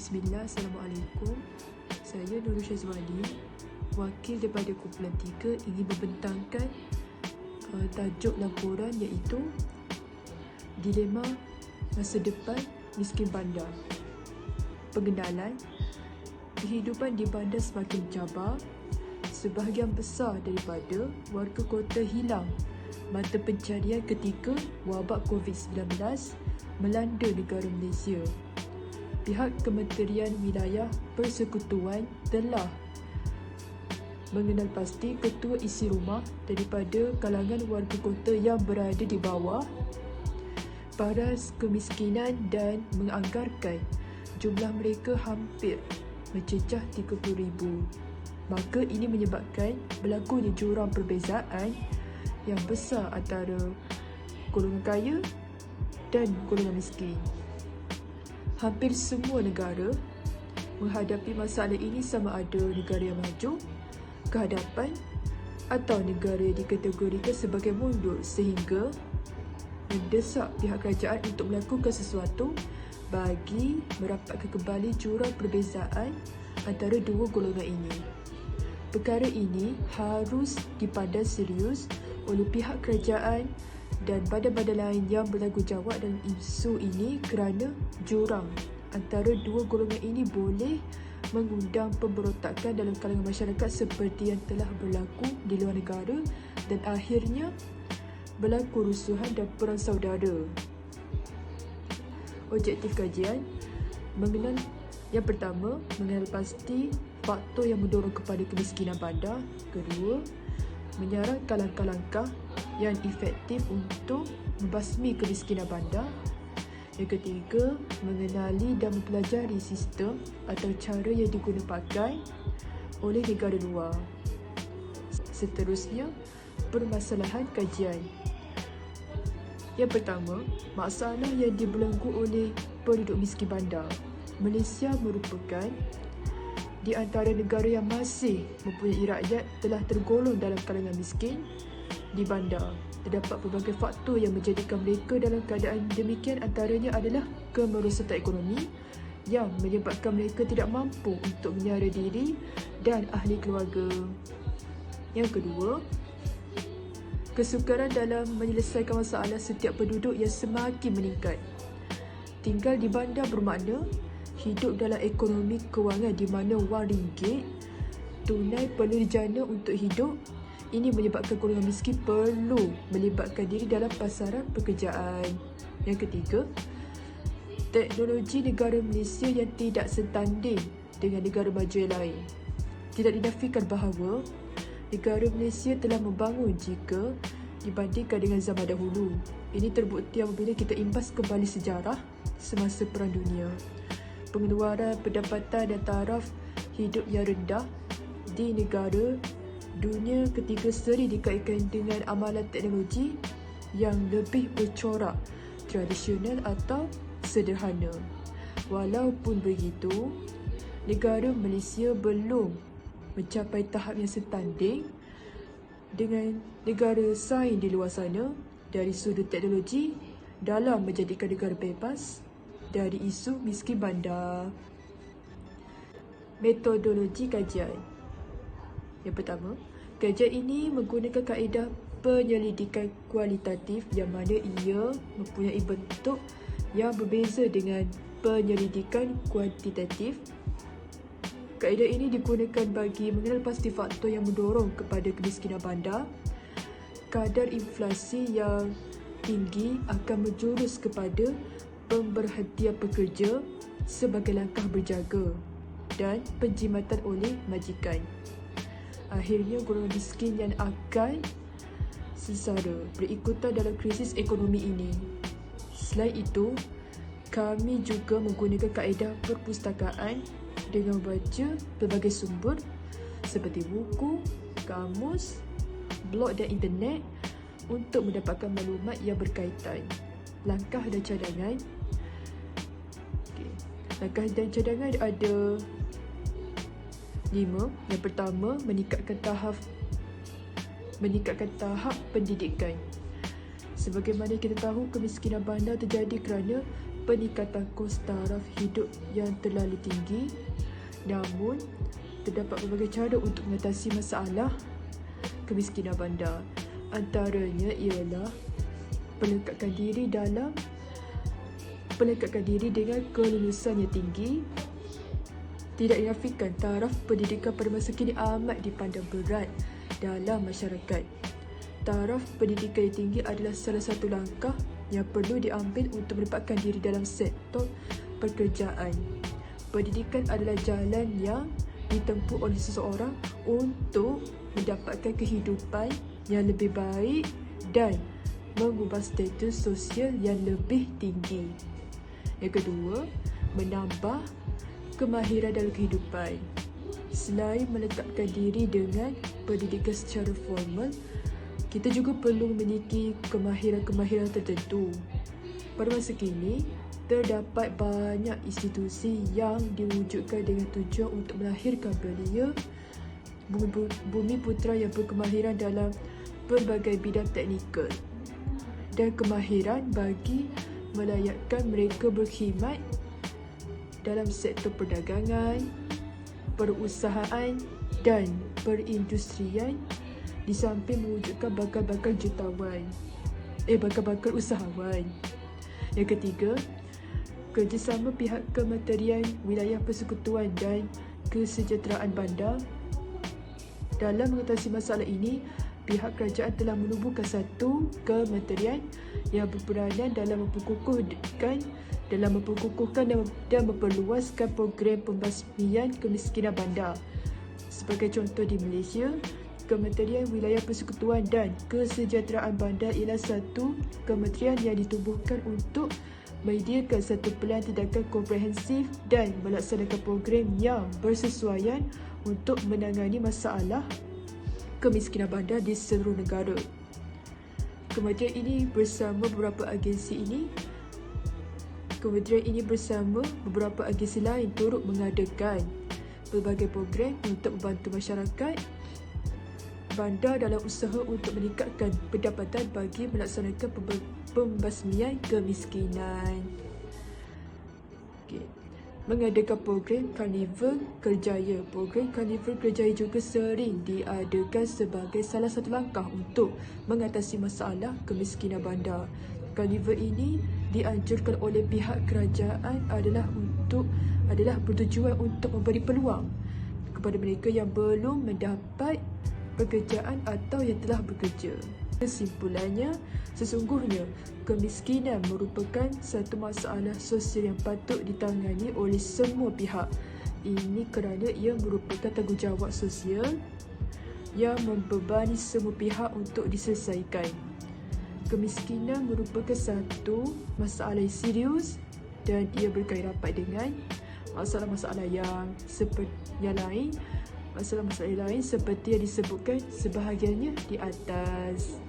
Bismillah, Assalamualaikum. Saya Nurul Syazwani, wakil daripada kumpulan 3, ingin membentangkan tajuk laporan iaitu Dilema Masa Depan Miskin Bandar. Pengenalan, kehidupan di bandar semakin mencabar. Sebahagian besar daripada warga kota hilang mata pencarian ketika wabak COVID-19 melanda negara Malaysia. Pihak Kementerian Wilayah Persekutuan telah mengenal pasti ketua isi rumah daripada kalangan warga kota yang berada di bawah paras kemiskinan dan menganggarkan jumlah mereka hampir mencecah 30,000. Maka ini menyebabkan berlakunya jurang perbezaan yang besar antara golongan kaya dan golongan miskin. Hampir semua negara menghadapi masalah ini, sama ada negara yang maju, kehadapan atau negara yang dikategorikan sebagai mundur, sehingga mendesak pihak kerajaan untuk melakukan sesuatu bagi merapatkan kembali jurang perbezaan antara dua golongan ini. Perkara ini harus dipandang serius oleh pihak kerajaan dan badan-badan lain yang bertanggungjawab dalam isu ini, kerana jurang antara dua golongan ini boleh mengundang pemberontakan dalam kalangan masyarakat seperti yang telah berlaku di luar negara dan akhirnya berlaku rusuhan dan perang saudara. Objektif kajian yang pertama, mengenal pasti faktor yang mendorong kepada kemiskinan bandar. Kedua, menyarankan langkah-langkah yang efektif untuk membasmi kemiskinan bandar. Yang ketiga, mengenali dan mempelajari sistem atau cara yang digunakan pakai oleh negara luar. Seterusnya, permasalahan kajian. Yang pertama, masalah yang dibelenggu oleh penduduk miskin bandar. Malaysia merupakan di antara negara yang masih mempunyai rakyat telah tergolong dalam kalangan miskin di bandar. Terdapat pelbagai faktor yang menjadikan mereka dalam keadaan demikian, antaranya adalah kemerosotan ekonomi yang menyebabkan mereka tidak mampu untuk menyara diri dan ahli keluarga. Yang kedua, kesukaran dalam menyelesaikan masalah setiap penduduk yang semakin meningkat. Tinggal di bandar bermakna hidup dalam ekonomi kewangan di mana wang ringgit tunai perlu dijana untuk hidup. Ini menyebabkan golongan miskin perlu melibatkan diri dalam pasaran pekerjaan. Yang ketiga, teknologi negara Malaysia yang tidak setanding dengan negara maju yang lain. Tidak dinafikan bahawa negara Malaysia telah membangun jika dibandingkan dengan zaman dahulu. Ini terbukti apabila kita imbas kembali sejarah semasa Perang Dunia. Pengeluaran pendapatan dan taraf hidup yang rendah di negara dunia ketiga sering dikaitkan dengan amalan teknologi yang lebih bercorak tradisional atau sederhana. Walaupun begitu, negara Malaysia belum mencapai tahap yang setanding dengan negara saing di luar sana dari sudut teknologi dalam menjadikan negara bebas dari isu miskin bandar. Metodologi kajian. Yang pertama, kajian ini menggunakan kaedah penyelidikan kualitatif yang mana ia mempunyai bentuk yang berbeza dengan penyelidikan kuantitatif. Kaedah ini digunakan bagi mengenal pasti faktor yang mendorong kepada kemiskinan bandar. Kadar inflasi yang tinggi akan menjurus kepada pemberhentian pekerja sebagai langkah berjaga dan penjimatan oleh majikan. Akhirnya golongan miskin yang akan sengsara berikutan dalam krisis ekonomi ini. Selain itu, kami juga menggunakan kaedah perpustakaan dengan membaca pelbagai sumber seperti buku, kamus, blog dan internet untuk mendapatkan maklumat yang berkaitan. Langkah dan cadangan. Langkah dan cadangan ada 5. Yang pertama, meningkatkan tahap pendidikan. Sebagaimana kita tahu, kemiskinan bandar terjadi kerana peningkatan kos taraf hidup yang terlalu tinggi. Namun, terdapat berbagai cara untuk mengatasi masalah kemiskinan bandar. Antaranya ialah pelekatkan diri dengan kelulusan yang tinggi. Tidak dinafikan taraf pendidikan pada masa kini amat dipandang berat dalam masyarakat. Taraf pendidikan yang tinggi adalah salah satu langkah yang perlu diambil untuk menempatkan diri dalam sektor pekerjaan. Pendidikan adalah jalan yang ditempuh oleh seseorang untuk mendapatkan kehidupan yang lebih baik dan mengubah status sosial yang lebih tinggi. Yang kedua, menambah kemahiran dalam kehidupan. Selain meletakkan diri dengan pendidikan secara formal, kita juga perlu memiliki kemahiran-kemahiran tertentu. Pada masa kini, terdapat banyak institusi yang diwujudkan dengan tujuan untuk melahirkan belia bumi putera yang berkemahiran dalam pelbagai bidang teknikal dan kemahiran bagi melayakkan mereka berkhidmat dalam sektor perdagangan, perusahaan dan perindustrian, di samping mewujudkan bakal-bakal usahawan. Yang ketiga, kerjasama pihak Kementerian Wilayah Persekutuan dan Kesejahteraan Bandar. Dalam mengatasi masalah ini, pihak kerajaan telah menubuhkan satu kementerian yang berperanan dalam memperkukuhkan dan memperluaskan program pembasmian kemiskinan bandar. Sebagai contoh, di Malaysia, Kementerian Wilayah Persekutuan dan Kesejahteraan Bandar ialah satu kementerian yang ditubuhkan untuk menyediakan satu pelan tindakan komprehensif dan melaksanakan program yang bersesuaian untuk menangani masalah kemiskinan bandar di seluruh negara. Kementerian ini bersama beberapa agensi lain turut mengadakan pelbagai program untuk membantu masyarakat bandar dalam usaha untuk meningkatkan pendapatan bagi melaksanakan pembasmian kemiskinan. Mengadakan program Karnival Kerjaya. Program Karnival Kerjaya juga sering diadakan sebagai salah satu langkah untuk mengatasi masalah kemiskinan bandar. Karnival ini dianjurkan oleh pihak kerajaan adalah bertujuan untuk memberi peluang kepada mereka yang belum mendapat pekerjaan atau yang telah bekerja. Kesimpulannya, sesungguhnya kemiskinan merupakan satu masalah sosial yang patut ditangani oleh semua pihak. Ini kerana ia merupakan tanggungjawab sosial yang membebani semua pihak untuk diselesaikan. Kemiskinan merupakan satu masalah yang serius dan ia berkait rapat dengan masalah-masalah yang lain seperti yang disebutkan sebahagiannya di atas.